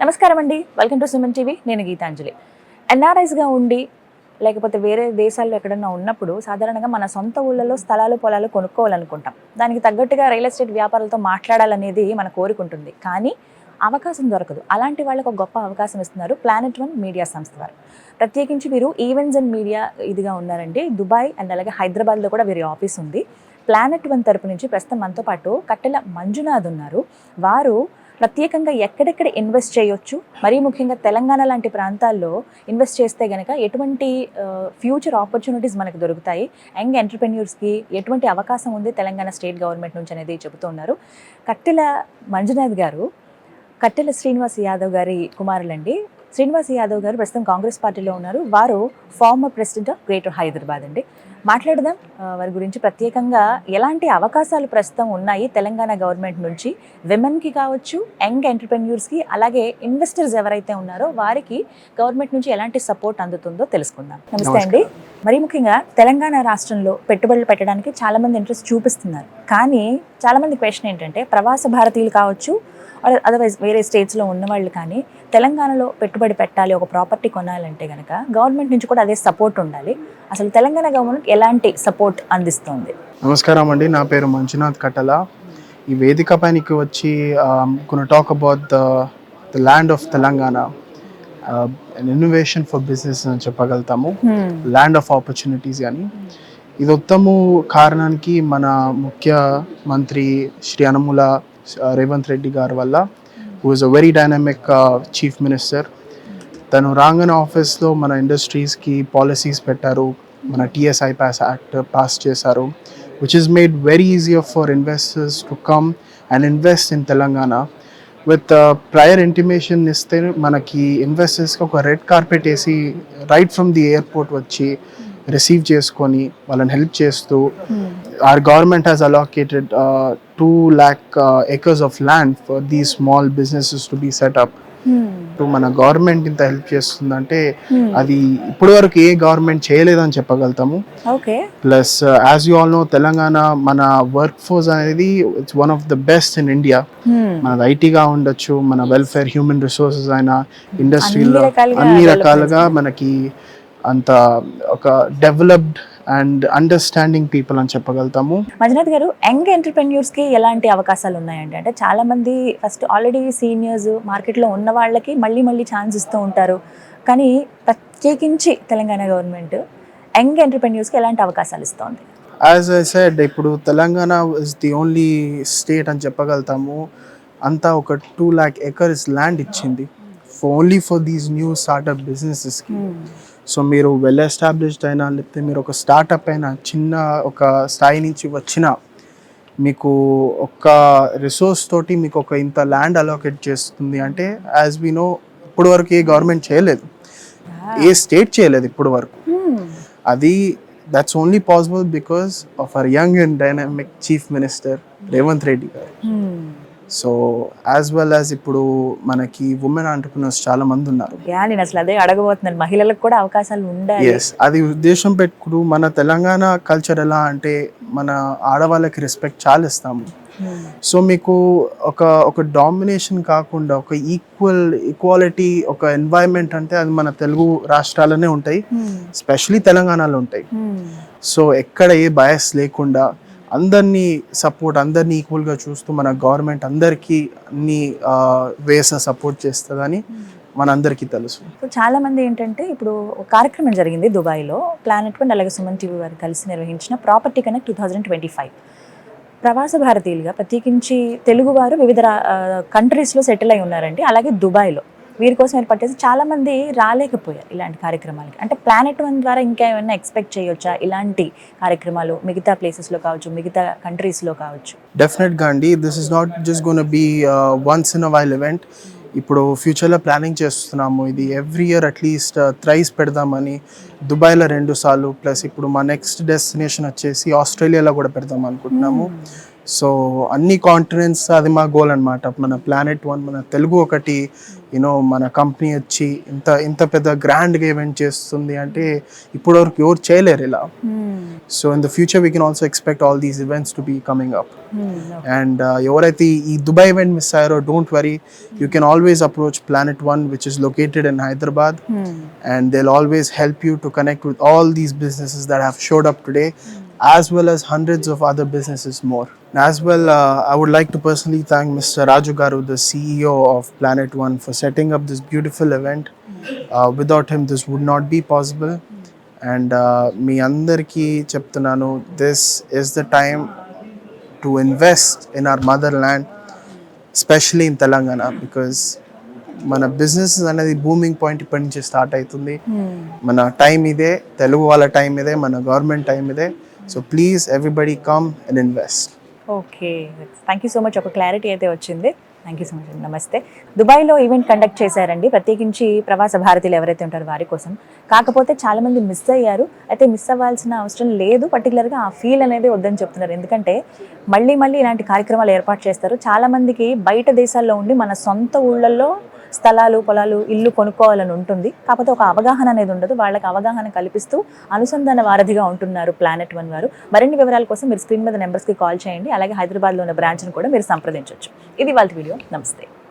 నమస్కారం అండి, welcome to Suman TV. నేను గీతాంజలి. ఎన్ఆర్ఐస్గా ఉండి లేకపోతే వేరే దేశాల్లో ఎక్కడన్నా ఉన్నప్పుడు సాధారణంగా మన సొంత ఊళ్ళలో స్థలాలు పొలాలు కొనుక్కోవాలనుకుంటాం. దానికి తగ్గట్టుగా రియల్ ఎస్టేట్ వ్యాపారులతో మాట్లాడాలనేది మన కోరికుంటుంది. కానీ అవకాశం దొరకదు. అలాంటి వాళ్ళకు ఒక గొప్ప అవకాశం ఇస్తున్నారు ప్లానెట్ వన్ మీడియా సంస్థ వారు. ప్రత్యేకించి వీరు ఈవెంట్స్ అండ్ మీడియా ఇదిగా ఉన్నారండి. దుబాయ్ అండ్ అలాగే హైదరాబాద్లో కూడా వీరి ఆఫీస్ ఉంది. ప్లానెట్ వన్ తరపు నుంచి ప్రస్తుతం మనతో పాటు కట్టెల మంజునాథ్ ఉన్నారు. వారు ప్రత్యేకంగా ఎక్కడెక్కడ ఇన్వెస్ట్ చేయొచ్చు, మరీ ముఖ్యంగా తెలంగాణ లాంటి ప్రాంతాల్లో ఇన్వెస్ట్ చేస్తే కనుక ఎటువంటి ఫ్యూచర్ ఆపర్చునిటీస్ మనకు దొరుకుతాయి, యంగ్ ఎంటర్ప్రెన్యూర్స్కి ఎటువంటి అవకాశం ఉంది తెలంగాణ స్టేట్ గవర్నమెంట్ నుంచి అనేది చెబుతున్నారు. కట్టెల మంజునాథ్ గారు కట్టెల శ్రీనివాస్ యాదవ్ గారి కుమారులండి. శ్రీనివాస్ యాదవ్ గారు ప్రస్తుతం కాంగ్రెస్ పార్టీలో ఉన్నారు. వారు former president of greater Hyderabad అండి. మాట్లాడదాం వారి గురించి. ప్రత్యేకంగా ఎలాంటి అవకాశాలు ప్రస్తుతం ఉన్నాయి తెలంగాణ గవర్నమెంట్ నుంచి విమెన్కి కావచ్చు, యంగ్ ఎంటర్ప్రెన్యూర్స్కి, అలాగే ఇన్వెస్టర్స్ ఎవరైతే ఉన్నారో వారికి గవర్నమెంట్ నుంచి ఎలాంటి సపోర్ట్ అందుతుందో తెలుసుకుందాం. నమస్తే అండి. మరీ ముఖ్యంగా తెలంగాణ రాష్ట్రంలో పెట్టుబడులు పెట్టడానికి చాలామంది ఇంట్రెస్ట్ చూపిస్తున్నారు. కానీ చాలామంది క్వశ్చన్ ఏంటంటే, ప్రవాస భారతీయులు కావచ్చు, అదర్వైజ్ వేరే స్టేట్స్లో ఉన్నవాళ్ళు కానీ తెలంగాణలో పెట్టుబడి పెట్టాలి, ఒక ప్రాపర్టీ కొనాలంటే కనుక గవర్నమెంట్ నుంచి కూడా అదే సపోర్ట్ ఉండాలి. అసలు తెలంగాణ గవర్నమెంట్ ఎలాంటి సపోర్ట్ అందిస్తుంది? నమస్కారం అండి, నా పేరు మంజునాథ్ కట్టల. ఈ వేదిక పైనకి వచ్చి talk about the land of Telangana, innovation for business అని చెప్పగలుగుతాము, ల్యాండ్ ఆఫ్ ఆపర్చునిటీస్. కానీ ఇది ఉత్తమ కారణానికి మన ముఖ్యమంత్రి శ్రీ యనమల రేవంత్ రెడ్డి గారి వల్ల, who is a very dynamic chief minister. తను రాగానే ఆఫీస్లో మన ఇండస్ట్రీస్కి పాలసీస్ పెట్టారు, మన టీఎస్ఐ యాక్ట్ పాస్ చేశారు, which is made very easier for investors to come and invest in Telangana. With prior intimation ఇస్తే మనకి ఇన్వెస్టర్స్కి ఒక రెడ్ కార్పెట్ వేసి రైట్ ఫ్రమ్ ది ఎయిర్పోర్ట్ వచ్చి రిసీవ్ చేసుకొని వాళ్ళని హెల్ప్ చేస్తూ, our government has allocated 2 lakh acres of land for these small businesses to be set up. మన government ఇంత హెల్ప్ చేస్తుందంటే అది ఇప్పటి వరకు ఏ గవర్నమెంట్ చేయలేదని చెప్పగలుగుతాము. Plus as you all know, Telangana మన వర్క్ ఫోర్స్ అనేది it's one of the best in India. మనది ఐటీగా ఉండొచ్చు, మన వెల్ఫేర్, హ్యూమన్ రిసోర్సెస్ అయినా, ఇండస్ట్రీలో అన్ని రకాలుగా మనకి అంత ఒక డెవలప్డ్ అండ్ అండర్స్టాండింగ్ పీపుల్ అని చెప్పగలుగుతాము. మంజునాథ్ గారు, యంగ్ ఎంటర్ప్రెన్యూర్స్కి ఎలాంటి అవకాశాలు ఉన్నాయండి? అంటే చాలామంది ఫస్ట్ ఆల్రెడీ సీనియర్స్ మార్కెట్లో ఉన్న వాళ్ళకి మళ్ళీ మళ్ళీ ఛాన్స్ ఇస్తూ ఉంటారు. కానీ ప్రత్యేకించి తెలంగాణ గవర్నమెంట్ యంగ్ ఎంటర్ప్రెన్యూర్స్కి ఎలాంటి అవకాశాలు ఇస్తుంది? యాజ్ ఐ సెడ్, ఇప్పుడు Telangana is the only state అని చెప్పగలుగుతాము. అంతా ఒక 2 lakh acres ల్యాండ్ ఇచ్చింది only for these new startup బిజినెసెస్కి. సో మీరు వెల్ ఎస్టాబ్లిష్డ్ అయినా, లేకపోతే మీరు ఒక స్టార్టప్ అయినా, చిన్న ఒక స్థాయి నుంచి వచ్చిన మీకు ఒక రిసోర్స్ తోటి మీకు ఒక ఇంత ల్యాండ్ అలోకేట్ చేస్తుంది అంటే, యాజ్ వీ నో, ఇప్పుడు వరకు ఏ గవర్నమెంట్ చేయలేదు, ఏ స్టేట్ చేయలేదు ఇప్పుడు వరకు. అది that's only possible because of our young and dynamic chief minister Revanth Reddy garu. So as well as ఇప్పుడు మనకి ఉమెన్ ఎంటర్‌ప్రెన్యూర్స్ చాలా మంది ఉన్నారు. నేను అసలు అదే అడగబోతున్నాను, మహిళలకు కూడా అవకాశాలు ఉండాలి. అది ఉద్దేశం పెట్టుకుని మన తెలంగాణ కల్చర్ ఎలా అంటే, మన ఆడవాళ్ళకి రెస్పెక్ట్ చాలా ఇస్తాము. సో మీకు ఒక డామినేషన్ కాకుండా ఒక ఈక్వాలిటీ, ఒక ఎన్వైరన్మెంట్ అంటే అది మన తెలుగు రాష్ట్రాలనే ఉంటాయి, ఎస్పెషలీ తెలంగాణలో ఉంటాయి. సో ఎక్కడ ఏ బయాస్ లేకుండా అందరినీ సపోర్ట్, అందరినీ ఈక్వల్గా చూస్తూ మన గవర్నమెంట్ అందరికీ అన్ని వేస్ సపోర్ట్ చేస్తుందని మనందరికీ తెలుసు. చాలా మంది ఏంటంటే, ఇప్పుడు ఒక కార్యక్రమం జరిగింది దుబాయ్లో, ప్లానెట్ వన్ అలాగే సుమన్ టీవీ వారు కలిసి నిర్వహించిన ప్రాపర్టీ కనెక్ట్ 2025. ప్రవాస భారతీయులుగా ప్రత్యేకించి తెలుగు వారు వివిధ కంట్రీస్లో సెటిల్ అయి ఉన్నారండి. అలాగే దుబాయ్లో వీరి కోసం ఏర్పట్టేసి చాలామంది రాలేకపోయారు ఇలాంటి కార్యక్రమాలకి. అంటే ప్లానెట్ వన్ ద్వారా ఇంకా ఏమైనా ఎక్స్పెక్ట్ చేయొచ్చా ఇలాంటి కార్యక్రమాలు మిగతా ప్లేసెస్లో కావచ్చు, మిగతా కంట్రీస్లో కావచ్చు? డెఫినెట్గా అండి, this is not just gonna be once in a while event. ఇప్పుడు ఫ్యూచర్లో ప్లానింగ్ చేస్తున్నాము, ఇది ఎవ్రీ ఇయర్ అట్లీస్ట్ థ్రైస్ పెడదామని. దుబాయ్లో 2 సార్లు, ప్లస్ ఇప్పుడు మా నెక్స్ట్ డెస్టినేషన్ వచ్చేసి ఆస్ట్రేలియాలో కూడా పెడదాం అనుకుంటున్నాము. సో అన్ని కాంటినెంట్స్, అది మా గోల్ అనమాట. మన ప్లానెట్ వన్, మన తెలుగు ఒకటి యూనో మన కంపెనీ వచ్చి ఇంత పెద్ద గ్రాండ్గా ఈవెంట్ చేస్తుంది అంటే ఇప్పటివరకు ఎవరు చేయలేరు ఇలా. So in the future we can also expect all these events to be coming up. And ఎవరైతే ఈ దుబాయ్ ఈవెంట్ మిస్ అయ్యారో don't worry, you can always approach Planet One, which is located in Hyderabad, and they'll always help you to connect with all these businesses that have showed up today, as well as hundreds of other businesses more. As well, I would like to personally thank Mr. Raju Garu, the CEO of Planet One, for setting up this beautiful event. Without him, this would not be possible. And మీ అందరికీ చెప్తున్నాను, this is the time to invest in our motherland, especially in Telangana, because మన business అనేది booming point ఇప్పటి నుంచి start అవుతుంది. మన time ఇదే, తెలుగు వాళ్ళ టైం ఇదే, మన గవర్నమెంట్ టైం ఇదే. So please everybody come and invest. Okay, thank you so much. ఒక క్లారిటీ అయితే వచ్చింది. Thank you so much. నమస్తే. దుబాయ్లో ఈవెంట్ కండక్ట్ చేశారండి, ప్రత్యేకించి ప్రవాస భారతీయులు ఎవరైతే ఉంటారో వారి కోసం. కాకపోతే చాలామంది మిస్ అయ్యారు. అయితే మిస్ అవ్వాల్సిన అవసరం లేదు, పర్టికులర్గా ఆ ఫీల్ అనేది వద్దని చెప్తున్నారు. ఎందుకంటే మళ్ళీ ఇలాంటి కార్యక్రమాలు ఏర్పాటు చేస్తారు. చాలామందికి బయట దేశాల్లో ఉండి మన సొంత ఊళ్ళల్లో స్థలాలు, పొలాలు, ఇల్లు కొనుక్కోవాలని ఉంటుంది. కాకపోతే ఒక అవగాహన అనేది ఉండదు. వాళ్ళకి అవగాహన కల్పిస్తూ అనుసంధాన వారధిగా ఉంటున్నారు Planet One వారు. మరిన్ని వివరాల కోసం మీరు స్క్రీన్ మీద నెంబర్స్కి కాల్ చేయండి. అలాగే హైదరాబాద్లో ఉన్న బ్రాంచ్ను కూడా మీరు సంప్రదించవచ్చు. ఇది వాళ్ళ వీడియో. నమస్తే.